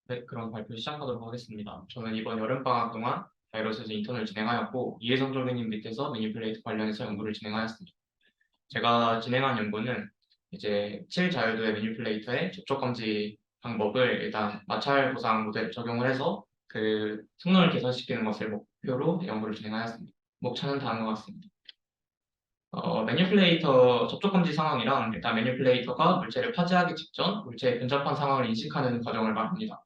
네, 그럼 발표 시작하도록 하겠습니다. 저는 이번 여름방학 동안 바이러스에서 인턴을 진행하였고, 이혜성 선생님 밑에서 매니플레이트 관련해서 연구를 진행하였습니다. 제가 진행한 연구는 이제 7자유도의 매니플레이터의 접촉 감지 방법을 일단 마찰 보상 모델 적용을 해서 그 성능을 개선시키는 것을 목표로 연구를 진행하였습니다. 목차는 다음과 같습니다. 매니플레이터 접촉 감지 상황이랑 일단 매니플레이터가 물체를 파지하기 직전 물체에 근접한 상황을 인식하는 과정을 말합니다.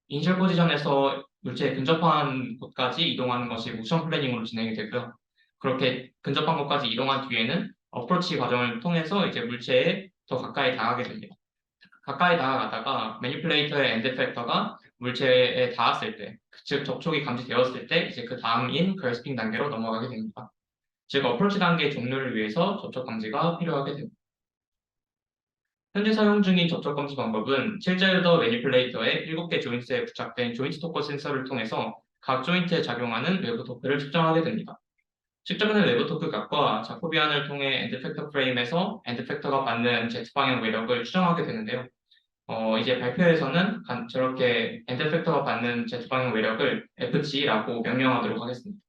이니셜 포지션에서 물체에 근접한 곳까지 이동하는 것이 모션 플래닝으로 진행이 되고요. 그렇게 근접한 곳까지 이동한 뒤에는 어프로치 과정을 통해서 이제 물체에 더 가까이 다가가게 됩니다. 가까이 다가가다가 매니플레이터의 엔드 팩터가 물체에 닿았을 때, 즉 접촉이 감지되었을 때 이제 그 다음인 그래스핑 단계로 넘어가게 됩니다. 즉 어프로치 단계 종료를 위해서 접촉 감지가 필요하게 됩니다. 현재 사용 중인 접촉 감지 방법은 7자유도 매니플레이터의 7개 조인트에 부착된 조인트 토커 센서를 통해서 각 조인트에 작용하는 외부 토크를 측정하게 됩니다. 측정된 외부 토크 값과 자코비안을 통해 엔드 팩터 프레임에서 엔드 팩터가 받는 Z 방향 외력을 추정하게 되는데요. 이제 발표에서는 저렇게 엔드 팩터가 받는 Z 방향 외력을 FG라고 명명하도록 하겠습니다.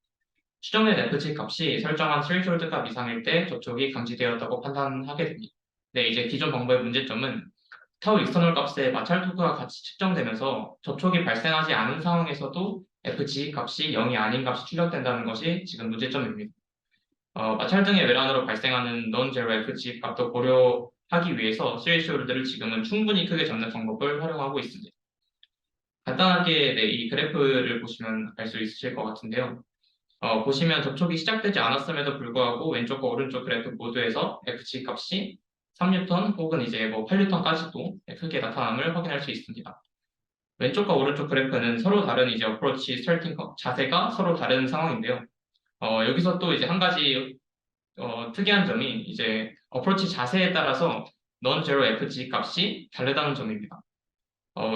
추정된 FG 값이 설정한 스레이홀드 값 이상일 때 접촉이 감지되었다고 판단하게 됩니다. 네, 이제 기존 방법의 문제점은 타우 익스터널 값의 마찰 토크가 같이 측정되면서 접촉이 발생하지 않은 상황에서도 FG 값이 0이 아닌 값이 출력된다는 것이 지금 문제점입니다. 마찰 등의 외란으로 발생하는 non-zero FG 값도 고려하기 위해서 스레이홀드를 지금은 충분히 크게 잡는 방법을 활용하고 있습니다. 간단하게 네, 이 그래프를 보시면 알 수 있으실 것 같은데요. 보시면 접촉이 시작되지 않았음에도 불구하고 왼쪽과 오른쪽 그래프 모두에서 FG 값이 3뉴턴 혹은 이제 뭐 8뉴턴까지도 크게 나타남을 확인할 수 있습니다. 왼쪽과 오른쪽 그래프는 서로 다른 이제 어프로치 스타팅 자세가 서로 다른 상황인데요. 여기서 또 이제 한 가지 특이한 점이 이제 어프로치 자세에 따라서 non-zero FG 값이 다르다는 점입니다.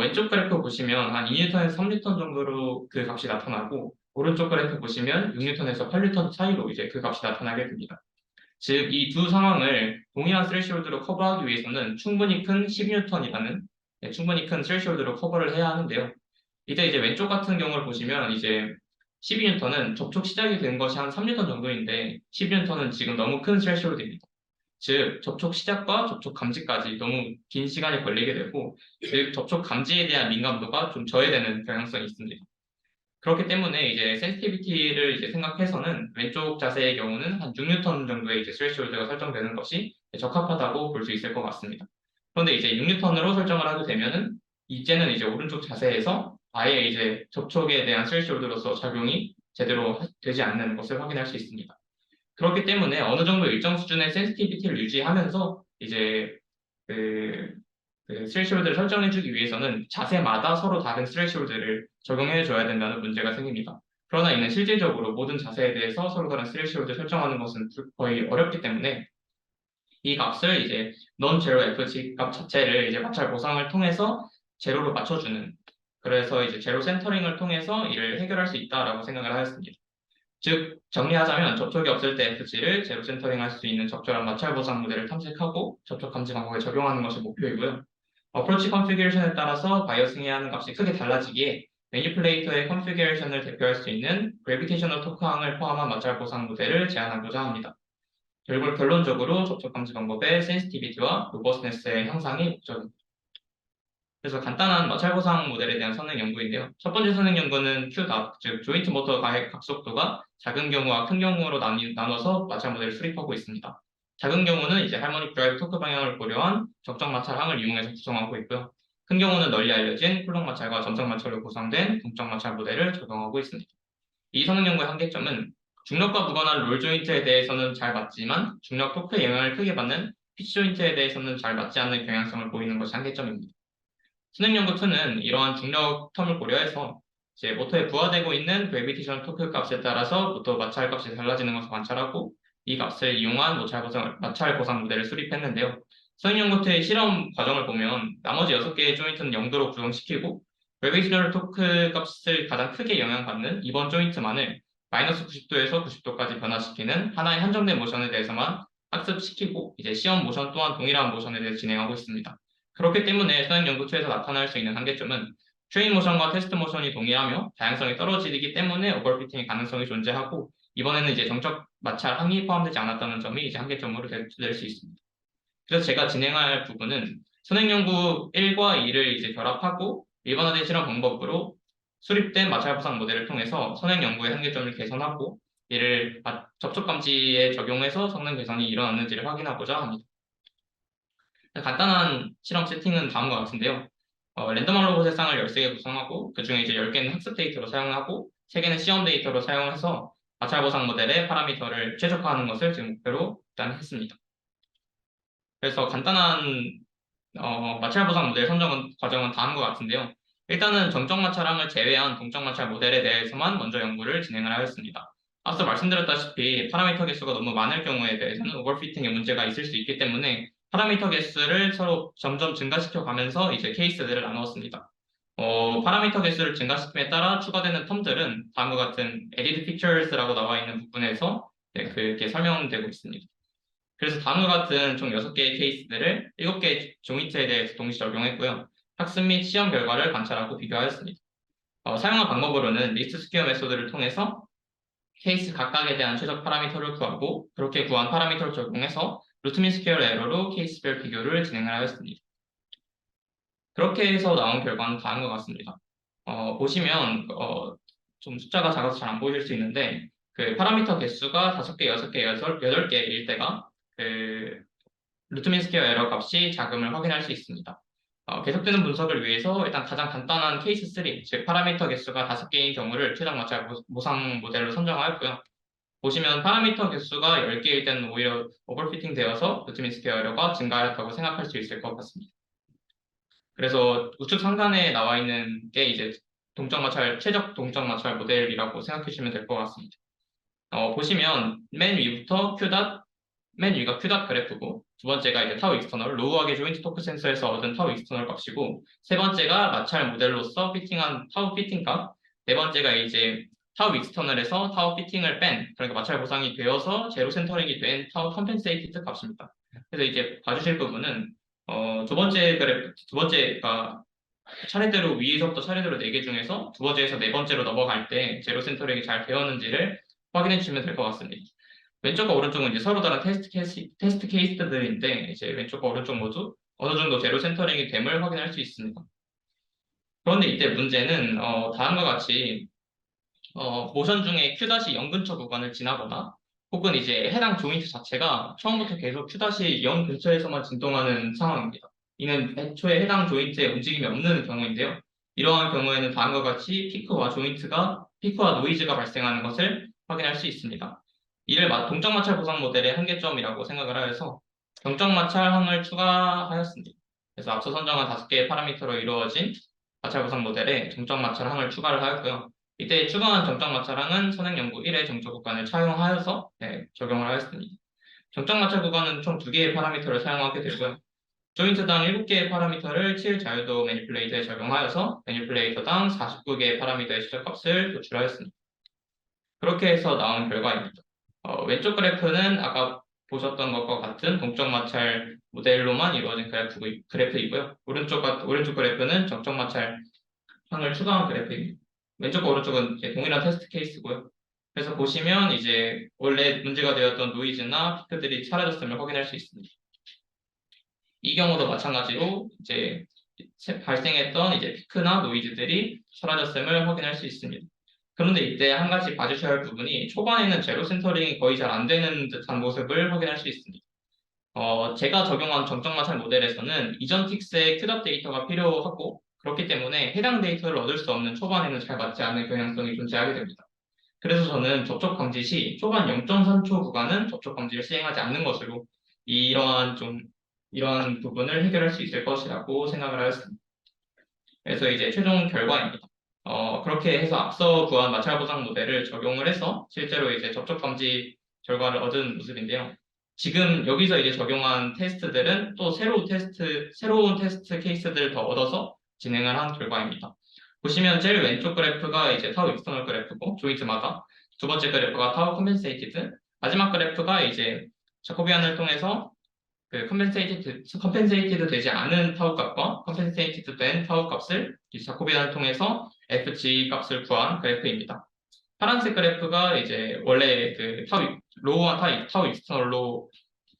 왼쪽 그래프 보시면 한 2뉴턴에서 3뉴턴 정도로 그 값이 나타나고 오른쪽 그래프 보시면 6뉴턴에서 8뉴턴 차이로 이제 그 값이 나타나게 됩니다. 즉, 이 두 상황을 동일한 스레시홀드로 커버하기 위해서는 충분히 큰 10뉴턴이라는 충분히 큰 스레시홀드로 커버를 해야 하는데요. 이때 이제 왼쪽 같은 경우를 보시면 이제 12뉴턴은 접촉 시작이 된 것이 한 3뉴턴 정도인데 10뉴턴은 지금 너무 큰 스레시홀드입니다. 즉, 접촉 시작과 접촉 감지까지 너무 긴 시간이 걸리게 되고, 즉, 접촉 감지에 대한 민감도가 좀 저해되는 경향성이 있습니다. 그렇기 때문에 이제 센시티비티를 이제 생각해서는 왼쪽 자세의 경우는 한 6뉴턴 정도의 이제 스레시홀드가 설정되는 것이 적합하다고 볼 수 있을 것 같습니다. 그런데 이제 6뉴턴으로 설정을 하게 되면은 이제는 이제 오른쪽 자세에서 아예 이제 접촉에 대한 스레시홀드로서 작용이 제대로 되지 않는 것을 확인할 수 있습니다. 그렇기 때문에 어느 정도 일정 수준의 센시티비티를 유지하면서 이제 그, 스레시홀드를 설정해주기 위해서는 자세마다 서로 다른 스레시홀드를 적용해줘야 된다는 문제가 생깁니다. 그러나 이는 실질적으로 모든 자세에 대해서 서로 다른 스레시홀드 설정하는 것은 거의 어렵기 때문에 이 값을 이제 non-zero FG 값 자체를 이제 마찰 보상을 통해서 제로로 맞춰주는 그래서 이제 제로 센터링을 통해서 이를 해결할 수 있다라고 생각을 하였습니다. 즉, 정리하자면 접촉이 없을 때 FG를 제로 센터링할 수 있는 적절한 마찰 보상 모델을 탐색하고 접촉 감지 방법에 적용하는 것이 목표이고요. 어프로치 컨피규레이션에 따라서 바이어싱해야 하는 값이 크게 달라지기에 매니플레이터의 컨피규레이션을 대표할 수 있는 그래비테이셔널 토크항을 포함한 마찰 보상 모델을 제안하고자 합니다. 결론적으로 접촉 감지 방법의 센시티비티와 로버스네스의 향상이 목적입니다. 그래서 간단한 마찰 보상 모델에 대한 성능 연구인데요. 첫 번째 성능 연구는 QDAP, 즉 조인트 모터 가해 각속도가 작은 경우와 큰 경우로 나눠서 마찰 모델을 수립하고 있습니다. 작은 경우는 이제 할모닉 드라이브 토크 방향을 고려한 적정 마찰항을 이용해서 구성하고 있고요. 큰 경우는 널리 알려진 쿨록 마찰과 점성 마찰로 구성된 동적 마찰 모델을 적용하고 있습니다. 이 성능 연구의 한계점은 중력과 무관한 롤 조인트에 대해서는 잘 맞지만 중력 토크의 영향을 크게 받는 피치 조인트에 대해서는 잘 맞지 않는 경향성을 보이는 것이 한계점입니다. 수능연구2는 이러한 중력 텀을 고려해서 이제 모터에 부하되고 있는 그래비테이션 토크 값에 따라서 모터 마찰 값이 달라지는 것을 관찰하고 이 값을 이용한 마찰 보상 모델을 수립했는데요. 수능연구2의 실험 과정을 보면 나머지 6개의 조인트는 0도로 구성시키고 그래비테이션 토크 값을 가장 크게 영향받는 이번 조인트만을 마이너스 90도에서 90도까지 변화시키는 하나의 한정된 모션에 대해서만 학습시키고 이제 시험 모션 또한 동일한 모션에 대해서 진행하고 있습니다. 그렇기 때문에 수행 연구처에서 나타날 수 있는 한계점은 트레인 모션과 테스트 모션이 동일하며 다양성이 떨어지기 때문에 오버피팅의 가능성이 존재하고 이번에는 이제 정적 마찰 항이 포함되지 않았다는 점이 이제 한계점으로 될 수 있습니다. 그래서 제가 진행할 부분은 선행 연구 1과 2를 이제 결합하고 일반화된 실험 방법으로 수립된 마찰 부상 모델을 통해서 선행 연구의 한계점을 개선하고 이를 접촉 감지에 적용해서 성능 개선이 일어났는지를 확인하고자 합니다. 간단한 실험 세팅은 다음과 같은데요. 랜덤 로봇의 쌍을 13개 구성하고 그중에 이제 10개는 학습 데이터로 사용하고 3개는 시험 데이터로 사용해서 마찰 보상 모델의 파라미터를 최적화하는 것을 지금 목표로 일단 했습니다. 그래서 간단한 마찰 보상 모델 선정 과정은 다음과 같은데요. 일단은 정적 마찰항을 제외한 동적 마찰 모델에 대해서만 먼저 연구를 진행을 하였습니다. 앞서 말씀드렸다시피 파라미터 개수가 너무 많을 경우에 대해서는 오버피팅의 문제가 있을 수 있기 때문에 파라미터 개수를 서로 점점 증가시켜 가면서 이제 케이스들을 나누었습니다. 파라미터 개수를 증가시킴에 따라 추가되는 텀들은 다음과 같은 edit features라고 나와 있는 부분에서 그렇게 설명되고 있습니다. 그래서 다음과 같은 총 6개의 케이스들을 7개의 조인트에 대해서 동시 적용했고요. 학습 및 시험 결과를 관찰하고 비교하였습니다. 사용한 방법으로는 리스트 스퀘어 메소드를 통해서 케이스 각각에 대한 최적 파라미터를 구하고 그렇게 구한 파라미터를 적용해서 루트민 스퀘어 에러로 케이스별 비교를 진행을 하였습니다. 그렇게 해서 나온 결과는 다음과 같습니다. 보시면 좀 숫자가 작아서 잘 안 보실 수 있는데 그 파라미터 개수가 5개, 6개, 8개일 때가 그 루트민 스퀘어 에러 값이 작음을 확인할 수 있습니다. 계속되는 분석을 위해서 일단 가장 간단한 케이스 3, 즉 파라미터 개수가 5개인 경우를 최적 마찰 모상 모델로 선정하였고요. 보시면 파라미터 개수가 10개일 때는 오히려 오버피팅 되어서 루트민 스퀘어 에러가 증가하였다고 생각할 수 있을 것 같습니다. 그래서 우측 상단에 나와 있는 게 이제 최적 동적 마찰 모델이라고 생각해 주시면 될 것 같습니다. 보시면 맨 위부터 맨 위가 q 그래프고 두 번째가 이제 타우 익스터널 로우하게 조인트 토크 센서에서 얻은 타우 익스터널 값이고 세 번째가 마찰 모델로서 피팅한 타우 피팅 값, 네 번째가 이제 타우 익스터널에서 타우 피팅을 뺀 그러니까 마찰 보상이 되어서 제로 센터링이 된 타우 컴펜세이티드 값입니다. 그래서 이제 봐주실 부분은 두 번째가 차례대로 위에서부터 차례대로 4개 중에서 두 번째에서 네 번째로 넘어갈 때 제로 센터링이 잘 되었는지를 확인해 주시면 될 것 같습니다. 왼쪽과 오른쪽은 이제 서로 다른 테스트 케이스들인데 이제 왼쪽과 오른쪽 모두 어느 정도 제로 센터링이 됨을 확인할 수 있습니다. 그런데 이때 문제는 다음과 같이 모션 중에 Q-0 근처 구간을 지나거나 혹은 이제 해당 조인트 자체가 처음부터 계속 Q-0 근처에서만 진동하는 상황입니다. 이는 애초에 해당 조인트에 움직임이 없는 경우인데요. 이러한 경우에는 다음과 같이 피크와 노이즈가 발생하는 것을 확인할 수 있습니다. 이를 동적 마찰 보상 모델의 한계점이라고 생각을 하여서 정적 마찰항을 추가하였습니다. 그래서 앞서 선정한 5개의 파라미터로 이루어진 마찰 보상 모델에 정적 마찰항을 추가를 하였고요. 이때 추가한 정적 마찰항은 선행 연구 1의 정적 구간을 차용하여서 적용을 하였습니다. 정적 마찰 구간은 총 2개의 파라미터를 사용하게 되고요. 조인트당 7개의 파라미터를 7 자유도 매니플레이터에 적용하여서 매니플레이터당 49개의 파라미터의 시적값을 도출하였습니다. 그렇게 해서 나온 결과입니다. 왼쪽 그래프는 아까 보셨던 것과 같은 동적 마찰 모델로만 이루어진 그래프이고요. 오른쪽 그래프는 정적 마찰 항을 추가한 그래프입니다. 왼쪽과 오른쪽은 이제 동일한 테스트 케이스고요. 그래서 보시면 이제 원래 문제가 되었던 노이즈나 피크들이 사라졌음을 확인할 수 있습니다. 이 경우도 마찬가지로 이제 발생했던 이제 피크나 노이즈들이 사라졌음을 확인할 수 있습니다. 그런데 이때 한 가지 봐주셔야 할 부분이 초반에는 제로 센터링이 거의 잘 안 되는 듯한 모습을 확인할 수 있습니다. 제가 적용한 정적 마찰 모델에서는 이전 틱스의 큐답 데이터가 필요하고 그렇기 때문에 해당 데이터를 얻을 수 없는 초반에는 잘 맞지 않는 경향성이 존재하게 됩니다. 그래서 저는 접촉 감지 시 초반 0.3초 구간은 접촉 감지를 시행하지 않는 것으로 이러한 부분을 해결할 수 있을 것이라고 생각을 하였습니다. 그래서 이제 최종 결과입니다. 그렇게 해서 앞서 구한 마찰 보상 모델을 적용을 해서 실제로 이제 접촉 감지 결과를 얻은 모습인데요. 지금 여기서 이제 적용한 테스트들은 또 새로운 테스트 케이스들을 더 얻어서 진행을 한 결과입니다. 보시면 제일 왼쪽 그래프가 이제 타우 익스터널 그래프고 조인트마다 두 번째 그래프가 타우 컴펜세이티드 마지막 그래프가 이제 자코비안을 통해서 컴펜세이티드 되지 않은 타우 값과 컴펜세이티드 된 타우 값을 이 자코비안을 통해서 FG 값을 구한 그래프입니다. 파란색 그래프가 이제 원래 그 로우와 타우 익스터널로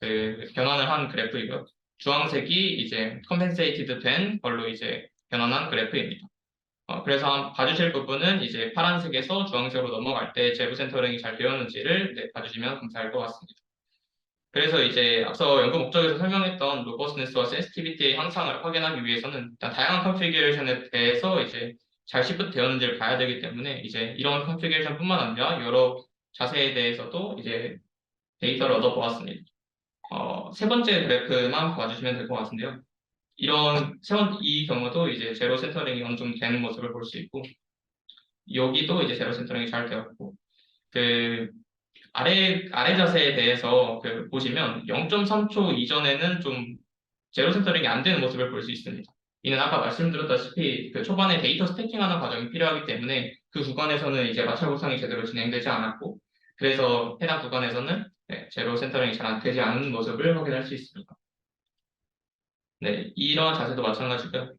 그 변환을 한 그래프이고요. 주황색이 이제 컴펜세이티드 된 걸로 이제 변환한 그래프입니다. 그래서 봐주실 부분은 이제 파란색에서 주황색으로 넘어갈 때 제로 센터링이 잘 되었는지를 봐주시면 감사할 것 같습니다. 그래서 이제 앞서 연구 목적에서 설명했던 로버스네스와 센시티비티의 향상을 확인하기 위해서는 일단 다양한 컨피규레이션에 대해서 이제 잘 시프트되었는지를 봐야 되기 때문에 이제 이런 컨피규레이션뿐만 아니라 여러 자세에 대해서도 이제 데이터를 얻어보았습니다. 세 번째 그래프만 봐주시면 될 것 같은데요. 이 경우도 이제 제로 센터링이 어느 정도 되는 모습을 볼 수 있고, 여기도 이제 제로 센터링이 잘 되었고, 그 아래 자세에 대해서 보시면 0.3초 이전에는 좀 제로 센터링이 안 되는 모습을 볼 수 있습니다. 이는 아까 말씀드렸다시피 그 초반에 데이터 스태킹하는 과정이 필요하기 때문에 그 구간에서는 이제 마찰 구상이 제대로 진행되지 않았고, 그래서 해당 구간에서는 제로 센터링이 잘 안 되지 않는 모습을 확인할 수 있습니다. 네, 이런 자세도 마찬가지고요.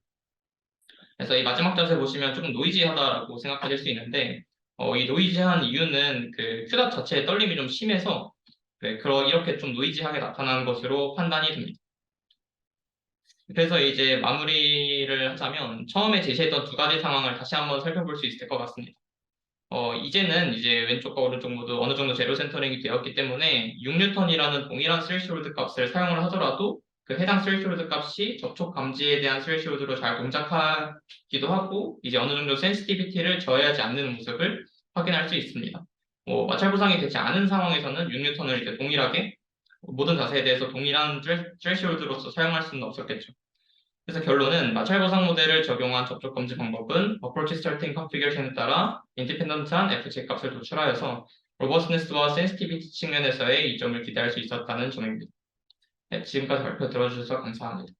그래서 이 마지막 자세 보시면 조금 노이지하다라고 생각하실 수 있는데, 이 노이지한 이유는 그 큐답 자체의 떨림이 좀 심해서 이렇게 좀 노이지하게 나타나는 것으로 판단이 됩니다. 그래서 이제 마무리를 하자면 처음에 제시했던 두 가지 상황을 다시 한번 살펴볼 수 있을 것 같습니다. 이제는 이제 왼쪽과 오른쪽 모두 어느 정도 제로 센터링이 되었기 때문에 6뉴턴이라는 동일한 스레시홀드 값을 사용을 하더라도 그 해당 스레시홀드 값이 접촉 감지에 대한 스레시홀드로 잘 동작하기도 하고 이제 어느 정도 센시티비티를 저해하지 않는 모습을 확인할 수 있습니다. 마찰 부상이 되지 않은 상황에서는 6뉴턴을 이제 동일하게 모든 자세에 대해서 동일한 스레시홀드로서 사용할 수는 없었겠죠. 그래서 결론은 마찰 보상 모델을 적용한 접촉 검지 방법은 approach starting configuration에 따라 인디펜던트한 FJ 값을 도출하여서 로버스네스와 센시티비티 측면에서의 이점을 기대할 수 있었다는 점입니다. 네, 지금까지 발표 들어주셔서 감사합니다.